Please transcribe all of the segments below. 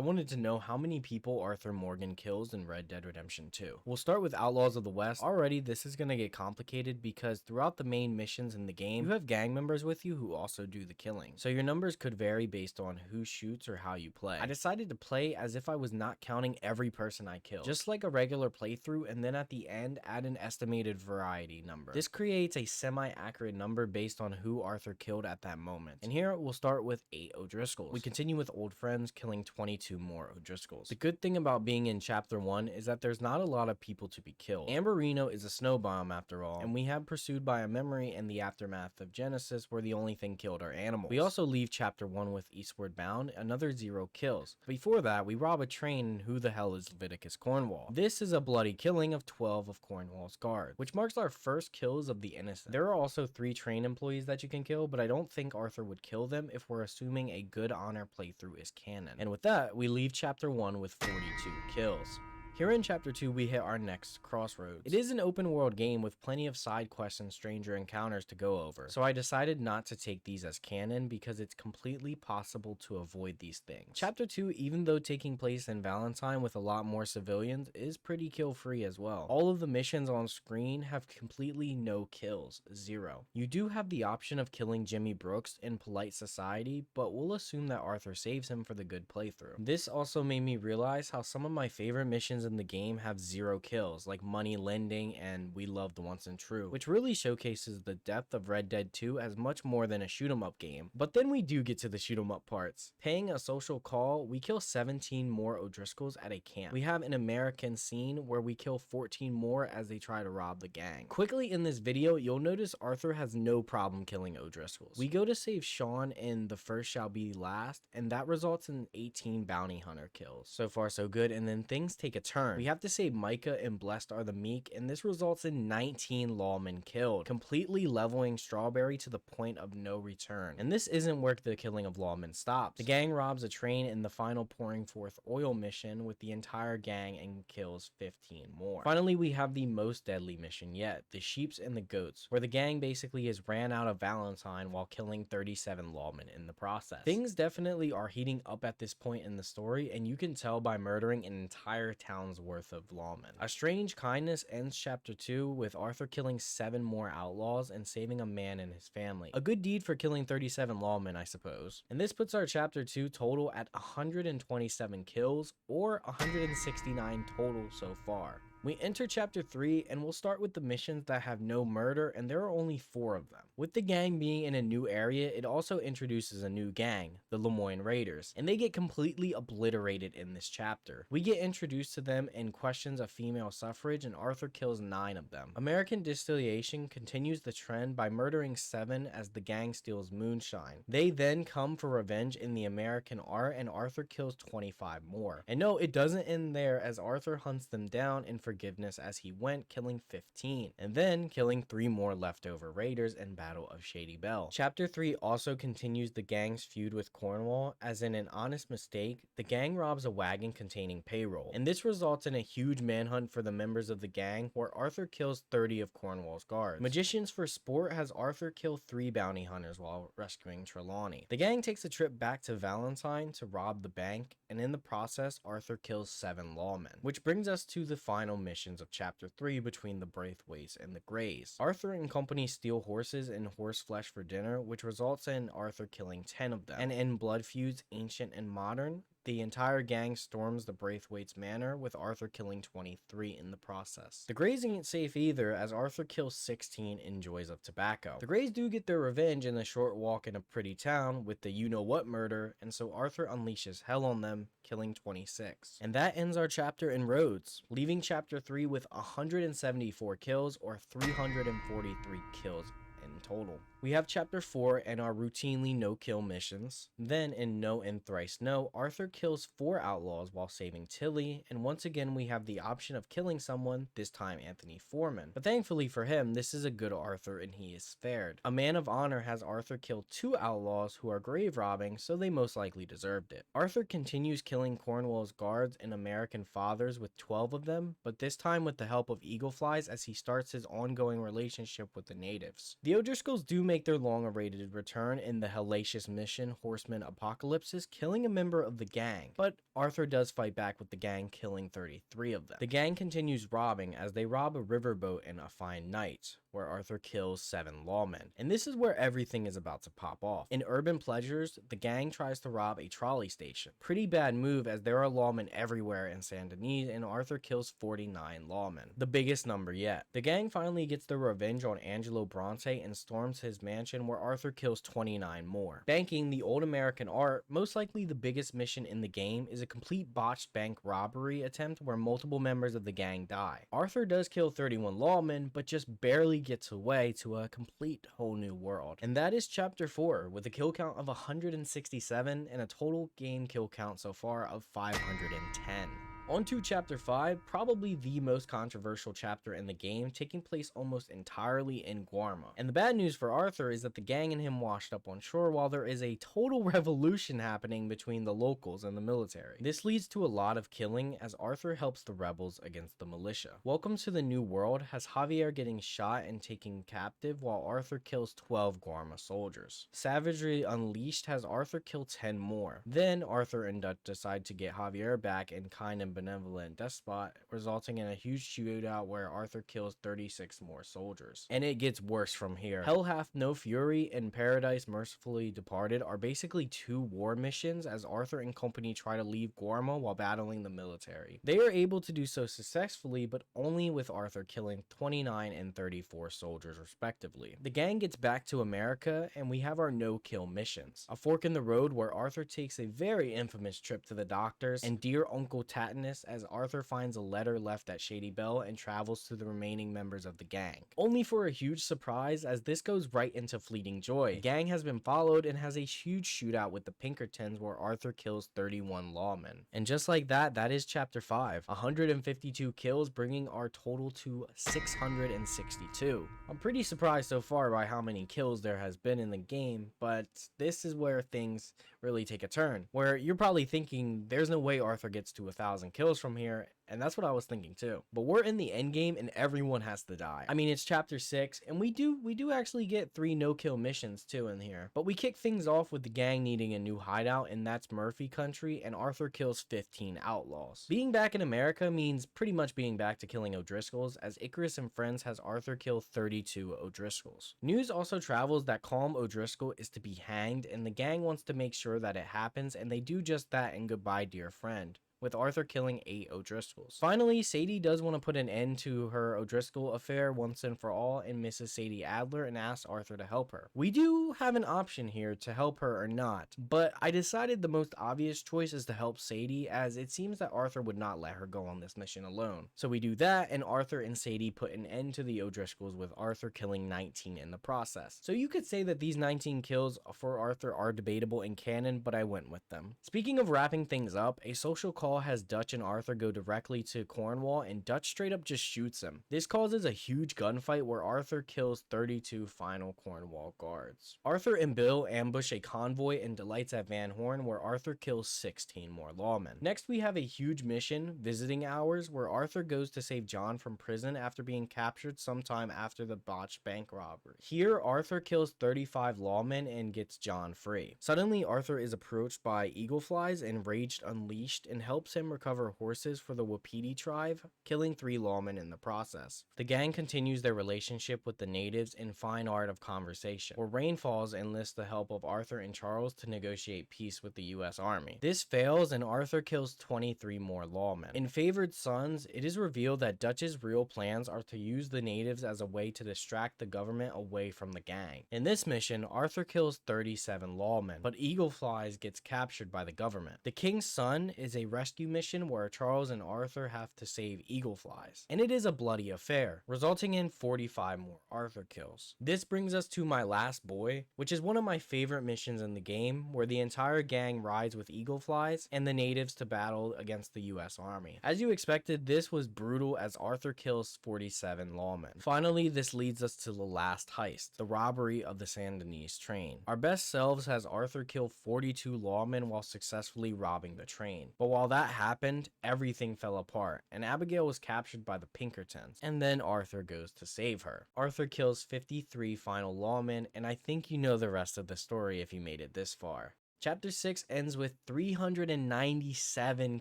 I wanted to know how many people Arthur Morgan kills in Red Dead Redemption 2. We'll start with Outlaws of the West. Already, this is going to get complicated because throughout the main missions in the game, you have gang members with you who also do the killing. So your numbers could vary based on who shoots or how you play. I decided to play as if I was not counting every person I killed, just like a regular playthrough, and then at the end, add an estimated variety number. This creates a semi-accurate number based on who Arthur killed at that moment. And here, we'll start with 8 O'Driscolls. We continue with old friends, killing 22 more O'Driscolls. The good thing about being in chapter 1 is that there's not a lot of people to be killed. Amberino is a snow biome after all, and we have Pursued by a Memory and the Aftermath of Genesis where the only thing killed are animals. We also leave chapter 1 with Eastward Bound, another 0 kills. Before that, we rob a train and who the hell is Leviticus Cornwall? This is a bloody killing of 12 of Cornwall's guards, which marks our first kills of the innocent. There are also 3 train employees that you can kill, but I don't think Arthur would kill them if we're assuming a good honor playthrough is canon. And with that, we leave chapter 1 with 42 kills. Here in chapter 2 we hit our next Crossroads. It is an open world game with plenty of side quests and stranger encounters to go over, so I decided not to take these as canon because it's completely possible to avoid these things. Chapter 2, even though taking place in Valentine with a lot more civilians, is pretty kill free as well. All of the missions on screen have completely no kills, 0. You do have the option of killing Jimmy Brooks in Polite Society, but we'll assume that Arthur saves him for the good playthrough. This also made me realize how some of my favorite missions in the game have 0 kills, like Money Lending and We Loved Once and True, which really showcases the depth of Red Dead 2 as much more than a shoot 'em up game. But then we do get to the shoot 'em up parts. Paying a social call, we kill 17 more O'Driscolls at a camp. We have an American scene where we kill 14 more as they try to rob the gang. Quickly in this video, you'll notice Arthur has no problem killing O'Driscolls. We go to save Sean in The First Shall Be Last, and that results in 18 bounty hunter kills. So far so good, and then things take a turn. We have to save Micah in Blessed Are the Meek, and this results in 19 lawmen killed, completely leveling Strawberry to the point of no return. And this isn't where the killing of lawmen stops. The gang robs a train in the final Pouring Forth oil mission with the entire gang and kills 15 more. Finally, we have the most deadly mission yet, the Sheeps and the Goats, where the gang basically has ran out of Valentine while killing 37 lawmen in the process. Things definitely are heating up at this point in the story, and you can tell by murdering an entire town's worth of lawmen. A Strange Kindness ends chapter 2 with Arthur killing 7 more outlaws and saving a man and his family. A good deed for killing 37 lawmen, I suppose. And this puts our chapter 2 total at 127 kills, or 169 total so far. We enter chapter 3 and we'll start with the missions that have no murder, and there are only 4 of them. With the gang being in a new area, it also introduces a new gang, the Lemoyne Raiders, and they get completely obliterated in this chapter. We get introduced to them in questions of female suffrage, and Arthur kills 9 of them. American Distillation continues the trend by murdering 7 as the gang steals moonshine. They then come for revenge in the American Art, and Arthur kills 25 more. And no, it doesn't end there, as Arthur hunts them down and forgiveness as he went, killing 15, and then killing 3 more leftover raiders in Battle of Shady Bell. Chapter 3 also continues the gang's feud with Cornwall, as in an honest mistake, the gang robs a wagon containing payroll, and this results in a huge manhunt for the members of the gang, where Arthur kills 30 of Cornwall's guards. Magicians for Sport has Arthur kill 3 bounty hunters while rescuing Trelawney. The gang takes a trip back to Valentine to rob the bank, and in the process, Arthur kills 7 lawmen, which brings us to the final missions of chapter 3 between the Braithwaites and the Greys. Arthur and company steal horses and horse flesh for dinner, which results in Arthur killing 10 of them. And in Blood Feuds Ancient and Modern, the entire gang storms the Braithwaites' manor, with Arthur killing 23 in the process. The Greys ain't safe either, as Arthur kills 16 in Joys of Tobacco. The Greys do get their revenge in a short walk in a pretty town with the you-know-what murder, and so Arthur unleashes hell on them, killing 26. And that ends our chapter in Rhodes, leaving chapter 3 with 174 kills, or 343 kills in total. We have chapter 4 and our routinely no-kill missions. Then in No and Thrice No, Arthur kills 4 outlaws while saving Tilly, and once again we have the option of killing someone, this time Anthony Foreman. But thankfully for him, this is a good Arthur and he is spared. A Man of Honor has Arthur kill 2 outlaws who are grave robbing, so they most likely deserved it. Arthur continues killing Cornwall's guards and American fathers with 12 of them, but this time with the help of Eagle Flies as he starts his ongoing relationship with the natives. The O'Driscolls do make their long-awaited return in the hellacious mission Horseman Apocalypses, killing a member of the gang, but Arthur does fight back with the gang, killing 33 of them. The gang continues robbing as they rob a riverboat in A Fine Night, where Arthur kills 7 lawmen. And this is where everything is about to pop off. In Urban Pleasures, the gang tries to rob a trolley station. Pretty bad move as there are lawmen everywhere in Saint Denis, and Arthur kills 49 lawmen, the biggest number yet. The gang finally gets their revenge on Angelo Bronte and storms his mansion, where Arthur kills 29 more. Banking, the old American art, most likely the biggest mission in the game, is a complete botched bank robbery attempt where multiple members of the gang die. Arthur does kill 31 lawmen, but just barely gets away to a complete whole new world. And that is chapter 4, with a kill count of 167 and a total game kill count so far of 510. On to chapter 5, probably the most controversial chapter in the game, taking place almost entirely in Guarma. And the bad news for Arthur is that the gang and him washed up on shore while there is a total revolution happening between the locals and the military. This leads to a lot of killing as Arthur helps the rebels against the militia. Welcome to the New World has Javier getting shot and taken captive while Arthur kills 12 Guarma soldiers. Savagery Unleashed has Arthur kill 10 more. Then Arthur and Dutch decide to get Javier back in kind and benevolent despot, resulting in a huge shootout where Arthur kills 36 more soldiers. And it gets worse from here. Hell Hath No Fury and Paradise Mercifully Departed are basically 2 war missions as Arthur and company try to leave Guarma while battling the military. They are able to do so successfully, but only with Arthur killing 29 and 34 soldiers respectively. The gang gets back to America and we have our no-kill missions. A fork in the road where Arthur takes a very infamous trip to the doctors, and Dear Uncle Tatanus as Arthur finds a letter left at Shady Belle and travels to the remaining members of the gang. Only for a huge surprise as this goes right into Fleeting Joy. The gang has been followed and has a huge shootout with the Pinkertons where Arthur kills 31 lawmen. And just like that, that is chapter 5. 152 kills, bringing our total to 662. I'm pretty surprised so far by how many kills there has been in the game, but this is where things really take a turn, where you're probably thinking there's no way Arthur gets to 1,000 kills from here, and that's what I was thinking too. But we're in the end game and everyone has to die. I mean, it's chapter 6 and we do actually get 3 no-kill missions too in here. But we kick things off with the gang needing a new hideout, and that's Murphy country, and Arthur kills 15 outlaws. Being back in America means pretty much being back to killing O'Driscolls, as Icarus and Friends has Arthur kill 32 O'Driscolls. News also travels that Calm O'Driscoll is to be hanged, and the gang wants to make sure that it happens, and they do just that in Goodbye Dear Friend, with Arthur killing 8 O'Driscolls. Finally, Sadie does want to put an end to her O'Driscoll affair once and for all and misses Sadie Adler and asks Arthur to help her. We do have an option here to help her or not, but I decided the most obvious choice is to help Sadie, as it seems that Arthur would not let her go on this mission alone. So we do that, and Arthur and Sadie put an end to the O'Driscolls with Arthur killing 19 in the process. So you could say that these 19 kills for Arthur are debatable in canon, but I went with them. Speaking of wrapping things up, a social call has Dutch and Arthur go directly to Cornwall, and Dutch straight up just shoots him. This causes a huge gunfight where Arthur kills 32 final Cornwall guards. Arthur and Bill ambush a convoy and delights at Van Horn, where Arthur kills 16 more lawmen. Next we have a huge mission, Visiting Hours, where Arthur goes to save John from prison after being captured sometime after the botched bank robbery. Here Arthur kills 35 lawmen and gets John free. Suddenly Arthur is approached by eagle flies and Rage Unleashed and helps him recover horses for the Wapiti tribe, killing 3 lawmen in the process. The gang continues their relationship with the natives in Fine Art of Conversation, where Rain Falls enlists the help of Arthur and Charles to negotiate peace with the US Army. This fails and Arthur kills 23 more lawmen. In Favored Sons, it is revealed that Dutch's real plans are to use the natives as a way to distract the government away from the gang. In this mission, Arthur kills 37 lawmen, but Eagle Flies gets captured by the government. The King's Son is a rescue mission where Charles and Arthur have to save eagle flies, and it is a bloody affair, resulting in 45 more Arthur kills. This brings us to My Last Boy, which is one of my favorite missions in the game, where the entire gang rides with eagle flies and the natives to battle against the US Army. As you expected, this was brutal as Arthur kills 47 lawmen. Finally, this leads us to the last heist, the robbery of the Saint Denis train. Our best selves has Arthur kill 42 lawmen while successfully robbing the train, but while that that happened, everything fell apart, and Abigail was captured by the Pinkertons, and then Arthur goes to save her. Arthur kills 53 final lawmen, and I think you know the rest of the story if you made it this far. Chapter 6 ends with 397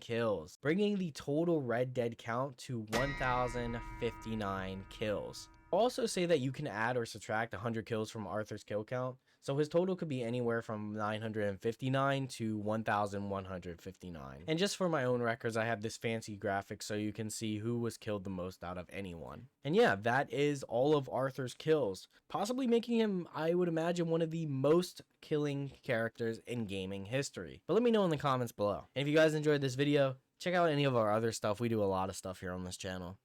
kills, bringing the total Red Dead count to 1,059 kills. I'll also say that you can add or subtract 100 kills from Arthur's kill count, so his total could be anywhere from 959 to 1,159. And just for my own records, I have this fancy graphic so you can see who was killed the most out of anyone. And yeah, that is all of Arthur's kills, possibly making him, I would imagine, one of the most killing characters in gaming history. But let me know in the comments below. And if you guys enjoyed this video, check out any of our other stuff. We do a lot of stuff here on this channel.